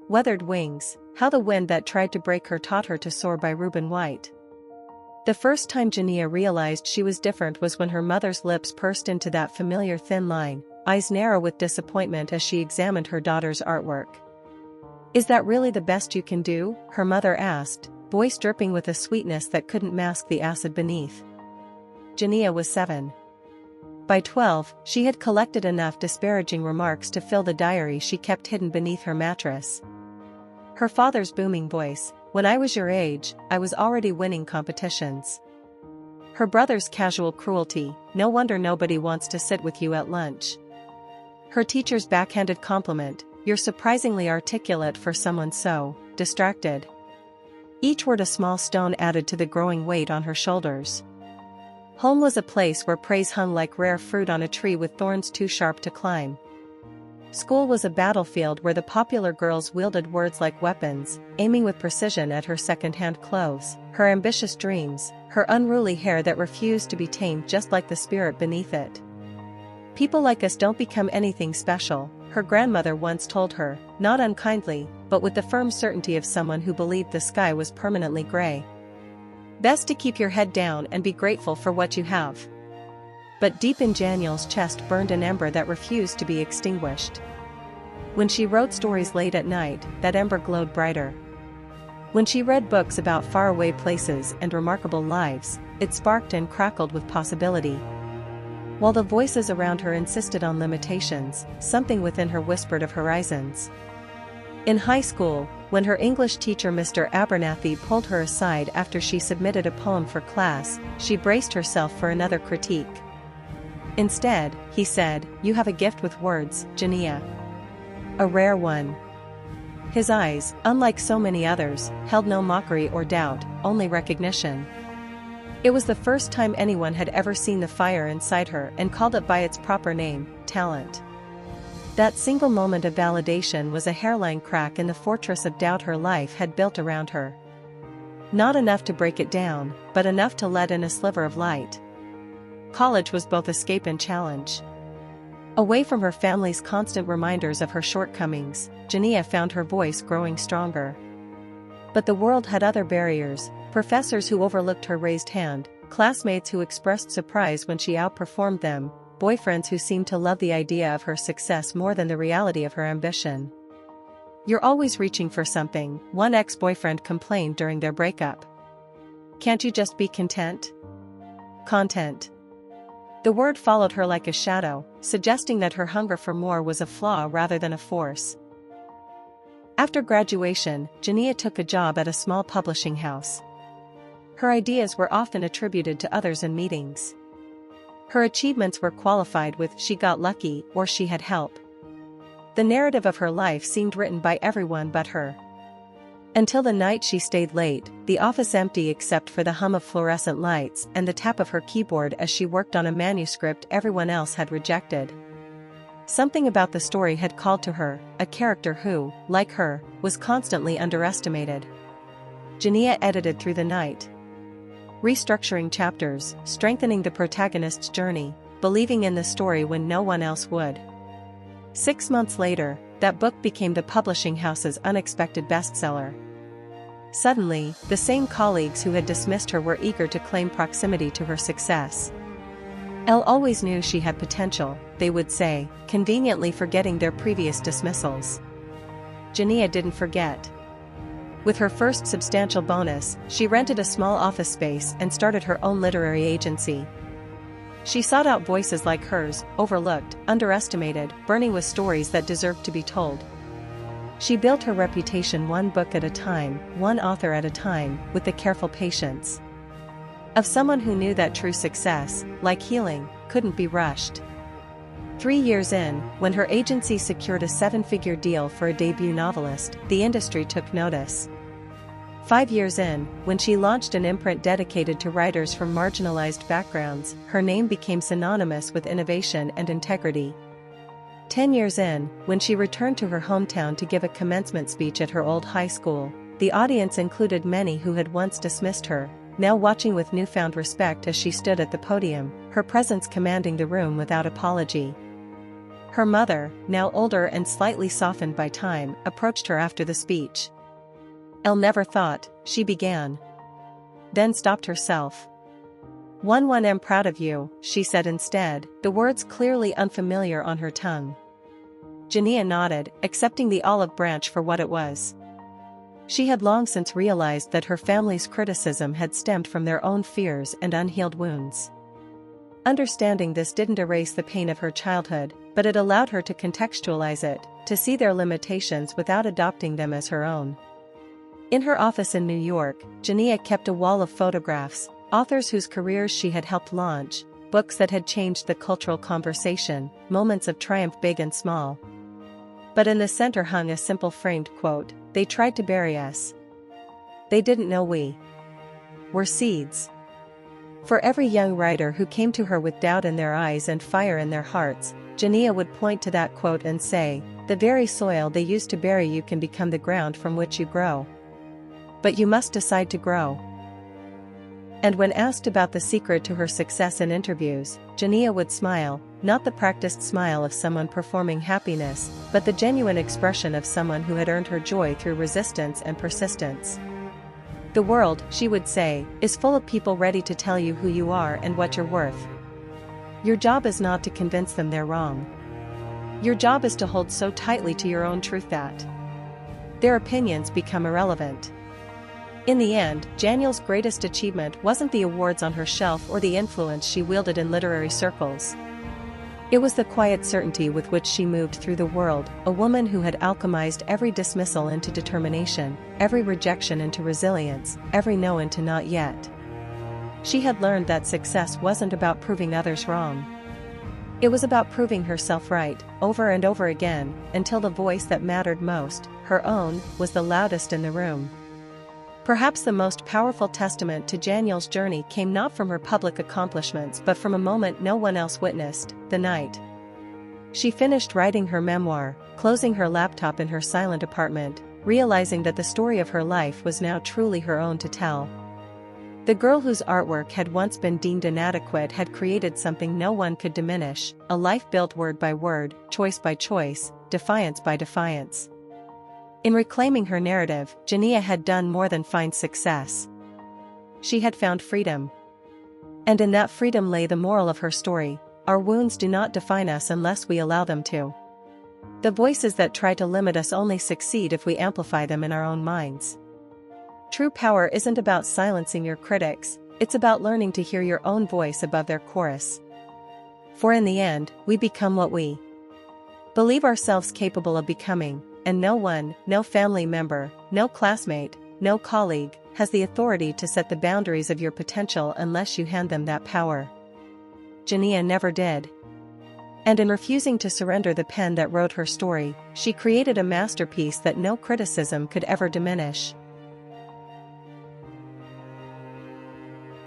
Weathered Wings, How the Wind That Tried to Break Her Taught Her to Soar by Reuben White. The first time Janiyah realized she was different was when her mother's lips pursed into that familiar thin line, eyes narrow with disappointment as she examined her daughter's artwork. "Is that really the best you can do?" her mother asked, voice dripping with a sweetness that couldn't mask the acid beneath. Janiyah was 7. By 12, she had collected enough disparaging remarks to fill the diary she kept hidden beneath her mattress. Her father's booming voice, "When I was your age, I was already winning competitions." Her brother's casual cruelty, "No wonder nobody wants to sit with you at lunch." Her teacher's backhanded compliment, "You're surprisingly articulate for someone so distracted." Each word a small stone added to the growing weight on her shoulders. Home was a place where praise hung like rare fruit on a tree with thorns too sharp to climb. School was a battlefield where the popular girls wielded words like weapons, aiming with precision at her second-hand clothes, her ambitious dreams, her unruly hair that refused to be tamed just like the spirit beneath it. "People like us don't become anything special," her grandmother once told her, not unkindly, but with the firm certainty of someone who believed the sky was permanently gray. "Best to keep your head down and be grateful for what you have." But deep in Janiyah's chest burned an ember that refused to be extinguished. When she wrote stories late at night, that ember glowed brighter. When she read books about faraway places and remarkable lives, it sparked and crackled with possibility. While the voices around her insisted on limitations, something within her whispered of horizons. In high school, when her English teacher Mr. Abernathy pulled her aside after she submitted a poem for class, she braced herself for another critique. Instead, he said, "You have a gift with words, Janiyah. A rare one." His eyes, unlike so many others, held no mockery or doubt, only recognition. It was the first time anyone had ever seen the fire inside her and called it by its proper name, talent. That single moment of validation was a hairline crack in the fortress of doubt her life had built around her. Not enough to break it down, but enough to let in a sliver of light. College was both escape and challenge. Away from her family's constant reminders of her shortcomings, Janiyah found her voice growing stronger. But the world had other barriers: professors who overlooked her raised hand, classmates who expressed surprise when she outperformed them, boyfriends who seemed to love the idea of her success more than the reality of her ambition. "You're always reaching for something," one ex-boyfriend complained during their breakup. "Can't you just be content?" Content. The word followed her like a shadow, suggesting that her hunger for more was a flaw rather than a force. After graduation, Janiyah took a job at a small publishing house. Her ideas were often attributed to others in meetings. Her achievements were qualified with "she got lucky" or "she had help." The narrative of her life seemed written by everyone but her. Until the night she stayed late, the office empty except for the hum of fluorescent lights and the tap of her keyboard as she worked on a manuscript everyone else had rejected. Something about the story had called to her, a character who, like her, was constantly underestimated. Janiyah edited through the night, restructuring chapters, strengthening the protagonist's journey, believing in the story when no one else would. 6 months later, that book became the publishing house's unexpected bestseller. Suddenly, the same colleagues who had dismissed her were eager to claim proximity to her success. "Elle always knew she had potential," they would say, conveniently forgetting their previous dismissals. Janiyah didn't forget. With her first substantial bonus, she rented a small office space and started her own literary agency. She sought out voices like hers, overlooked, underestimated, burning with stories that deserved to be told. She built her reputation one book at a time, one author at a time, with the careful patience of someone who knew that true success, like healing, couldn't be rushed. 3 years in, when her agency secured a 7-figure deal for a debut novelist, the industry took notice. 5 years in, when she launched an imprint dedicated to writers from marginalized backgrounds, her name became synonymous with innovation and integrity. 10 years in, when she returned to her hometown to give a commencement speech at her old high school, the audience included many who had once dismissed her, now watching with newfound respect as she stood at the podium, her presence commanding the room without apology. Her mother, now older and slightly softened by time, approached her after the speech. "Elle never thought," she began. Then stopped herself. I'm proud of you," she said instead, the words clearly unfamiliar on her tongue. Janiyah nodded, accepting the olive branch for what it was. She had long since realized that her family's criticism had stemmed from their own fears and unhealed wounds. Understanding this didn't erase the pain of her childhood, but it allowed her to contextualize it, to see their limitations without adopting them as her own. In her office in New York, Janiyah kept a wall of photographs, authors whose careers she had helped launch, books that had changed the cultural conversation, moments of triumph big and small. But in the center hung a simple framed quote: "They tried to bury us. They didn't know we were seeds." For every young writer who came to her with doubt in their eyes and fire in their hearts, Janiyah would point to that quote and say, "The very soil they used to bury you can become the ground from which you grow. But you must decide to grow." And when asked about the secret to her success in interviews, Janiyah would smile, not the practiced smile of someone performing happiness, but the genuine expression of someone who had earned her joy through resistance and persistence. "The world," she would say, "is full of people ready to tell you who you are and what you're worth. Your job is not to convince them they're wrong. Your job is to hold so tightly to your own truth that their opinions become irrelevant." In the end, Janiyah's greatest achievement wasn't the awards on her shelf or the influence she wielded in literary circles. It was the quiet certainty with which she moved through the world, a woman who had alchemized every dismissal into determination, every rejection into resilience, every no into not yet. She had learned that success wasn't about proving others wrong. It was about proving herself right, over and over again, until the voice that mattered most, her own, was the loudest in the room. Perhaps the most powerful testament to Janiyah's journey came not from her public accomplishments but from a moment no one else witnessed: the night she finished writing her memoir, closing her laptop in her silent apartment, realizing that the story of her life was now truly her own to tell. The girl whose artwork had once been deemed inadequate had created something no one could diminish, a life built word by word, choice by choice, defiance by defiance. In reclaiming her narrative, Janiyah had done more than find success. She had found freedom. And in that freedom lay the moral of her story: our wounds do not define us unless we allow them to. The voices that try to limit us only succeed if we amplify them in our own minds. True power isn't about silencing your critics, it's about learning to hear your own voice above their chorus. For in the end, we become what we believe ourselves capable of becoming, and no one, no family member, no classmate, no colleague, has the authority to set the boundaries of your potential unless you hand them that power. Janiyah never did. And in refusing to surrender the pen that wrote her story, she created a masterpiece that no criticism could ever diminish.